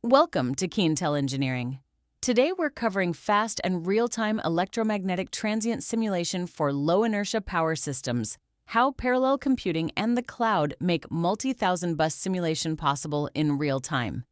Welcome to Keentel Engineering. Today we're covering fast and real-time electromagnetic transient simulation for low-inertia power systems, how parallel computing and the cloud make multi-thousand bus simulation possible in real time.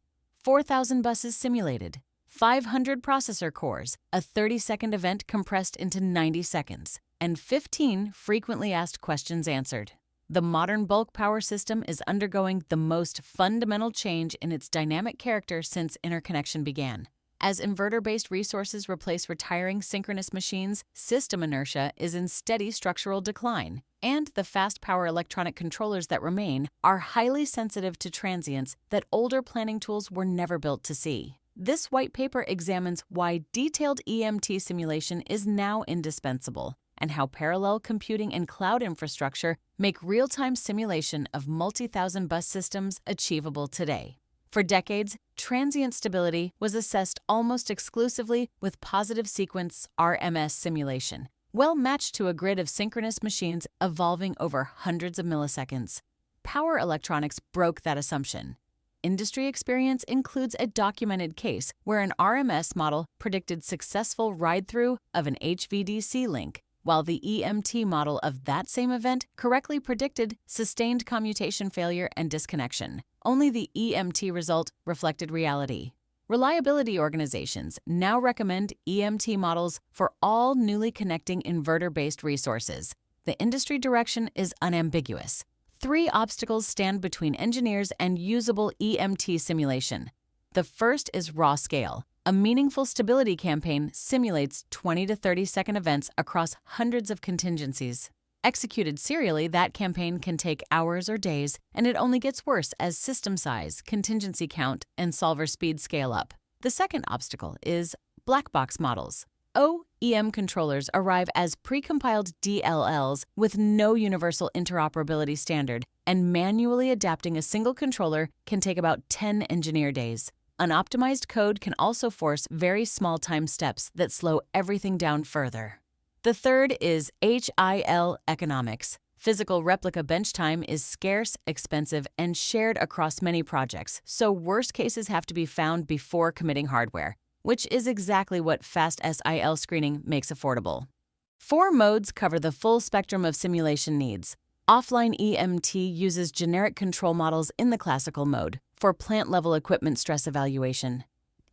4,000 buses simulated, 500 processor cores, a 30-second event compressed into 90 seconds, and 15 frequently asked questions answered. The modern bulk power system is undergoing the most fundamental change in its dynamic character since interconnection began. As inverter-based resources replace retiring synchronous machines, system inertia is in steady structural decline, and the fast power electronic controllers that remain are highly sensitive to transients that older planning tools were never built to see. This white paper examines why detailed EMT simulation is now indispensable, and how parallel computing and cloud infrastructure make real-time simulation of multi-thousand bus systems achievable today. For decades, transient stability was assessed almost exclusively with positive sequence RMS simulation, well matched to a grid of synchronous machines evolving over hundreds of milliseconds. Power electronics broke that assumption. Industry experience includes a documented case where an RMS model predicted successful ride-through of an HVDC link, while the EMT model of that same event correctly predicted sustained commutation failure and disconnection. Only the EMT result reflected reality. Reliability organizations now recommend EMT models for all newly connecting inverter-based resources. The industry direction is unambiguous. 3 obstacles stand between engineers and usable EMT simulation. The first is raw scale. A meaningful stability campaign simulates 20 to 30-second events across hundreds of contingencies. Executed serially, that campaign can take hours or days, and it only gets worse as system size, contingency count, and solver speed scale up. The second obstacle is black box models. OEM controllers arrive as precompiled DLLs with no universal interoperability standard, and manually adapting a single controller can take about 10 engineer days. Unoptimized code can also force very small time steps that slow everything down further. The third is HIL economics. Physical replica bench time is scarce, expensive, and shared across many projects, so worst cases have to be found before committing hardware, which is exactly what fast SIL screening makes affordable. 4 modes cover the full spectrum of simulation needs. Offline EMT uses generic control models in the classical mode for plant-level equipment stress evaluation.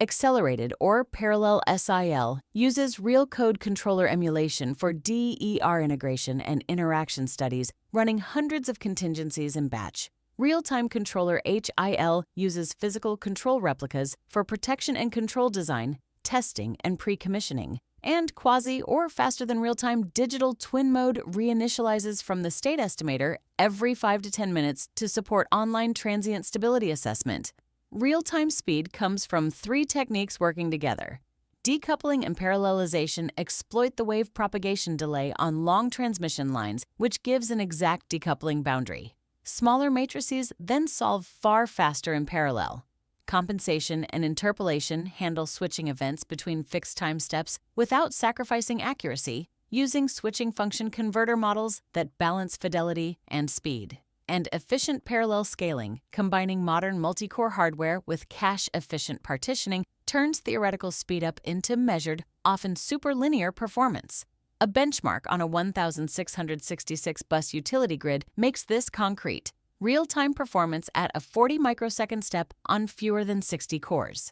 Accelerated or parallel SIL uses real code controller emulation for DER integration and interaction studies, running hundreds of contingencies in batch. Real-time controller HIL uses physical control replicas for protection and control design, testing, and pre-commissioning. And quasi or faster than real-time digital twin mode reinitializes from the state estimator every 5 to 10 minutes to support online transient stability assessment. Real-time speed comes from 3 techniques working together. Decoupling and parallelization exploit the wave propagation delay on long transmission lines, which gives an exact decoupling boundary. Smaller matrices then solve far faster in parallel. Compensation and interpolation handle switching events between fixed time steps without sacrificing accuracy, using switching function converter models that balance fidelity and speed. And efficient parallel scaling, combining modern multi-core hardware with cache-efficient partitioning, turns theoretical speedup into measured, often superlinear performance. A benchmark on a 1,666 bus utility grid makes this concrete. Real-time performance at a 40 microsecond step on fewer than 60 cores.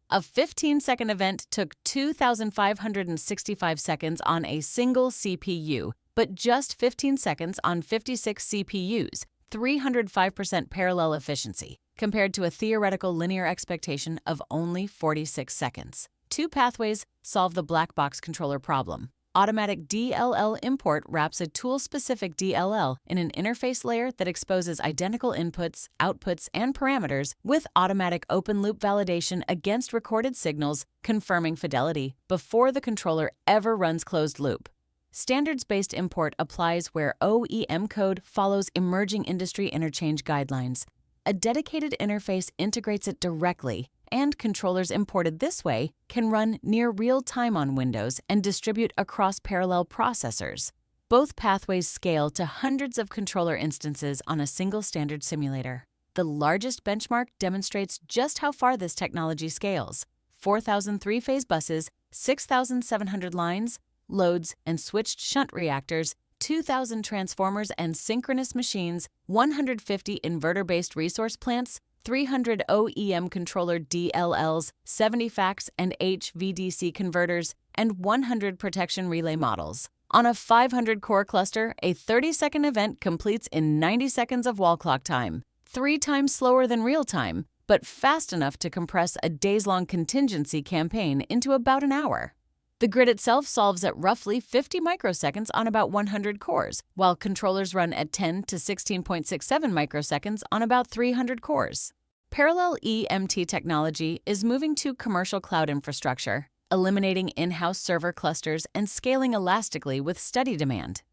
A 15-second event took 2,565 seconds on a single CPU, but just 15 seconds on 56 CPUs, 305% parallel efficiency, compared to a theoretical linear expectation of only 46 seconds. 2 pathways solve the black box controller problem. Automatic DLL import wraps a tool-specific DLL in an interface layer that exposes identical inputs, outputs, and parameters with automatic open-loop validation against recorded signals, confirming fidelity before the controller ever runs closed-loop. Standards-based import applies where OEM code follows emerging industry interchange guidelines. A dedicated interface integrates it directly, and controllers imported this way can run near real-time on Windows and distribute across parallel processors. Both pathways scale to hundreds of controller instances on a single standard simulator. The largest benchmark demonstrates just how far this technology scales. 4,000 three-phase buses, 6,700 lines, loads and switched shunt reactors, 2,000 transformers and synchronous machines, 150 inverter-based resource plants, 300 OEM controller DLLs, 70 FACS and HVDC converters, and 100 protection relay models. On a 500-core cluster, a 30-second event completes in 90 seconds of wall clock time, 3 times slower than real time, but fast enough to compress a days-long contingency campaign into about an hour. The grid itself solves at roughly 50 microseconds on about 100 cores, while controllers run at 10 to 16.67 microseconds on about 300 cores. Parallel EMT technology is moving to commercial cloud infrastructure, eliminating in-house server clusters and scaling elastically with steady demand.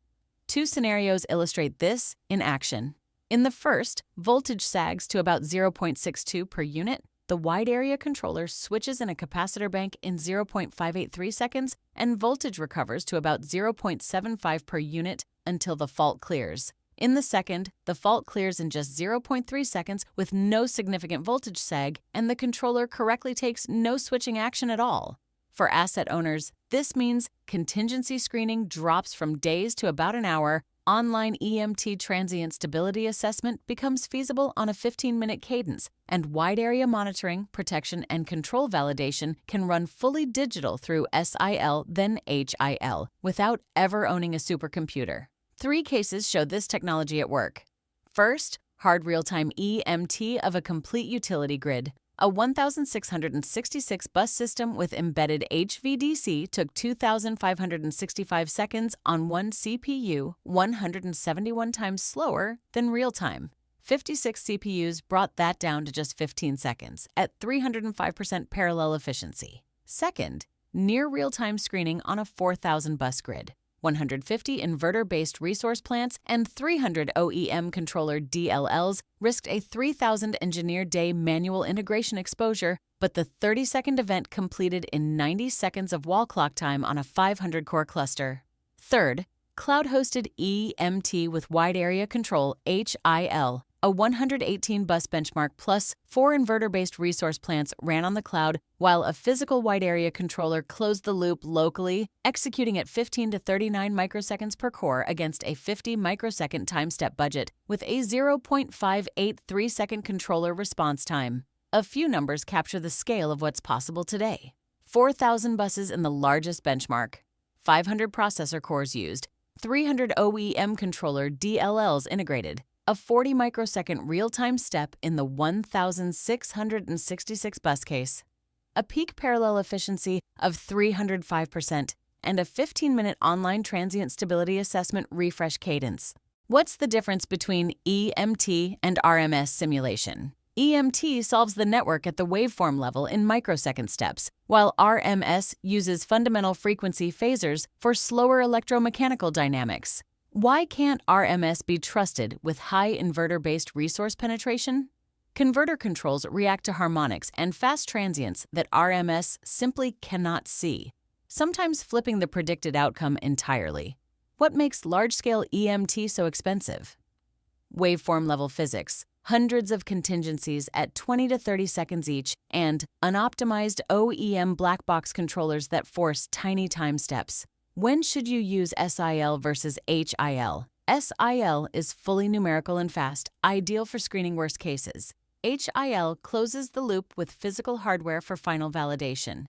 2 scenarios illustrate this in action. In the first, voltage sags to about 0.62 per unit. The wide area controller switches in a capacitor bank in 0.583 seconds and voltage recovers to about 0.75 per unit until the fault clears. In the second, the fault clears in just 0.3 seconds with no significant voltage sag, and the controller correctly takes no switching action at all. For asset owners, this means contingency screening drops from days to about an hour. Online EMT transient stability assessment becomes feasible on a 15-minute cadence, and wide area monitoring, protection, and control validation can run fully digital through SIL, then HIL, without ever owning a supercomputer. 3 cases show this technology at work. First, hard real-time EMT of a complete utility grid. A 1,666 bus system with embedded HVDC took 2,565 seconds on 1 CPU, 171 times slower than real-time. 56 CPUs brought that down to just 15 seconds at 305% parallel efficiency. Second, near real-time screening on a 4,000 bus grid. 150 inverter-based resource plants and 300 OEM controller DLLs risked a 3,000 engineer-day manual integration exposure, but the 30-second event completed in 90 seconds of wall clock time on a 500-core cluster. Third, cloud-hosted EMT with wide area control HIL. A 118-bus benchmark plus 4 inverter-based resource plants ran on the cloud, while a physical wide area controller closed the loop locally, executing at 15 to 39 microseconds per core against a 50 microsecond time step budget, with a 0.583-second controller response time. A few numbers capture the scale of what's possible today. 4,000 buses in the largest benchmark, 500 processor cores used, 300 OEM controller DLLs integrated, a 40 microsecond real-time step in the 1,666 bus case, a peak parallel efficiency of 305%, and a 15-minute online transient stability assessment refresh cadence. What's the difference between EMT and RMS simulation? EMT solves the network at the waveform level in microsecond steps, while RMS uses fundamental frequency phasors for slower electromechanical dynamics. Why can't RMS be trusted with high inverter-based resource penetration? Converter controls react to harmonics and fast transients that RMS simply cannot see, sometimes flipping the predicted outcome entirely. What makes large-scale EMT so expensive? Waveform-level physics, hundreds of contingencies at 20 to 30 seconds each, and unoptimized OEM black box controllers that force tiny time steps. When should you use SIL versus HIL? SIL is fully numerical and fast, ideal for screening worst cases. HIL closes the loop with physical hardware for final validation.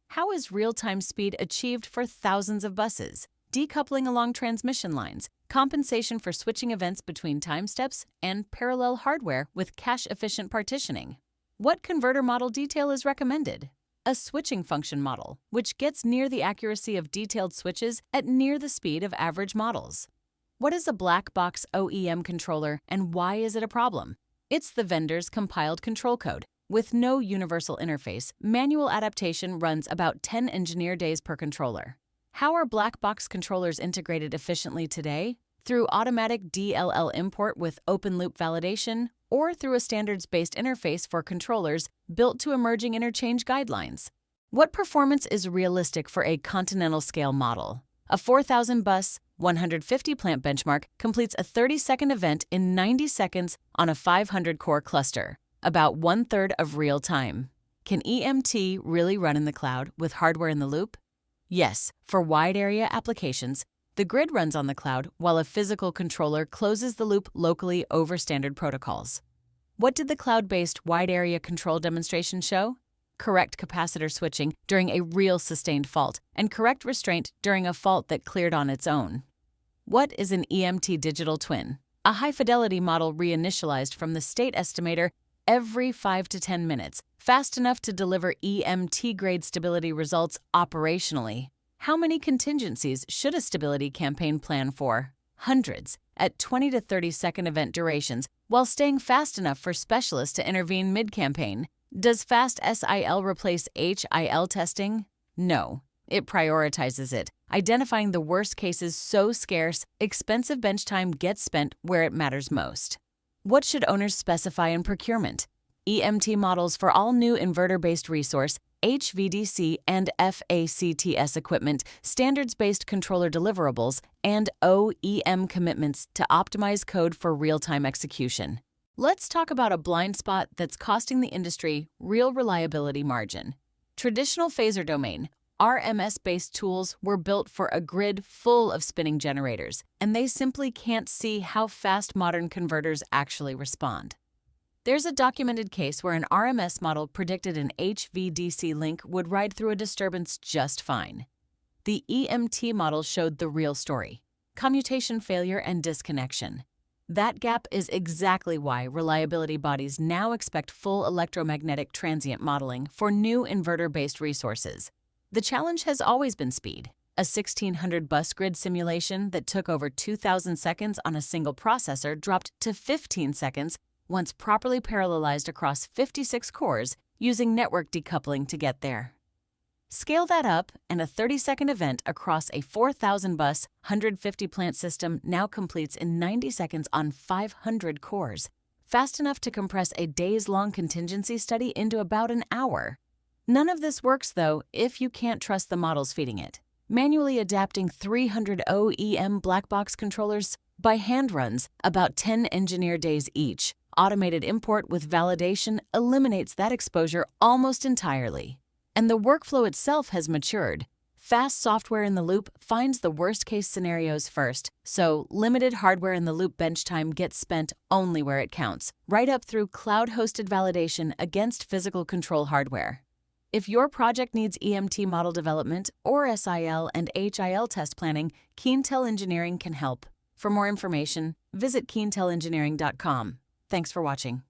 How is real-time speed achieved for thousands of buses? Decoupling along transmission lines, compensation for switching events between time steps, and parallel hardware with cache-efficient partitioning. What converter model detail is recommended? A switching function model, which gets near the accuracy of detailed switches at near the speed of average models. What is a black box OEM controller and why is it a problem? It's the vendor's compiled control code. With no universal interface, manual adaptation runs about 10 engineer days per controller. How are black box controllers integrated efficiently today? Through automatic DLL import with open-loop validation, or through a standards-based interface for controllers built to emerging interchange guidelines. What performance is realistic for a continental-scale model? A 4,000 bus, 150 plant benchmark completes a 30-second event in 90 seconds on a 500-core cluster, about 1/3 of real time. Can EMT really run in the cloud with hardware in the loop? Yes, for wide area applications, the grid runs on the cloud while a physical controller closes the loop locally over standard protocols. What did the cloud-based wide area control demonstration show? Correct capacitor switching during a real sustained fault, and correct restraint during a fault that cleared on its own. What is an EMT digital twin? A high-fidelity model reinitialized from the state estimator every 5 to 10 minutes, fast enough to deliver EMT-grade stability results operationally. How many contingencies should a stability campaign plan for? Hundreds, at 20 to 30-second event durations, while staying fast enough for specialists to intervene mid-campaign. Does fast SIL replace HIL testing? No. It prioritizes it, identifying the worst cases so scarce, expensive bench time gets spent where it matters most. What should owners specify in procurement? EMT models for all new inverter-based resource, HVDC and FACTS equipment, standards-based controller deliverables, and OEM commitments to optimize code for real-time execution. Let's talk about a blind spot that's costing the industry real reliability margin. Traditional phasor domain, RMS-based tools were built for a grid full of spinning generators, and they simply can't see how fast modern converters actually respond. There's a documented case where an RMS model predicted an HVDC link would ride through a disturbance just fine. The EMT model showed the real story: commutation failure and disconnection. That gap is exactly why reliability bodies now expect full electromagnetic transient modeling for new inverter-based resources. The challenge has always been speed. A 1600 bus grid simulation that took over 2,000 seconds on a single processor dropped to 15 seconds once properly parallelized across 56 cores using network decoupling to get there. Scale that up, and a 30-second event across a 4,000-bus, 150-plant system now completes in 90 seconds on 500 cores, fast enough to compress a days-long contingency study into about an hour. None of this works, though, if you can't trust the models feeding it. Manually adapting 300 OEM black box controllers by hand runs, about 10 engineer days each. Automated import with validation eliminates that exposure almost entirely. And the workflow itself has matured. Fast software in the loop finds the worst-case scenarios first, so limited hardware in the loop bench time gets spent only where it counts, right up through cloud-hosted validation against physical control hardware. If your project needs EMT model development or SIL and HIL test planning, Keentel Engineering can help. For more information, visit keentelengineering.com. Thanks for watching.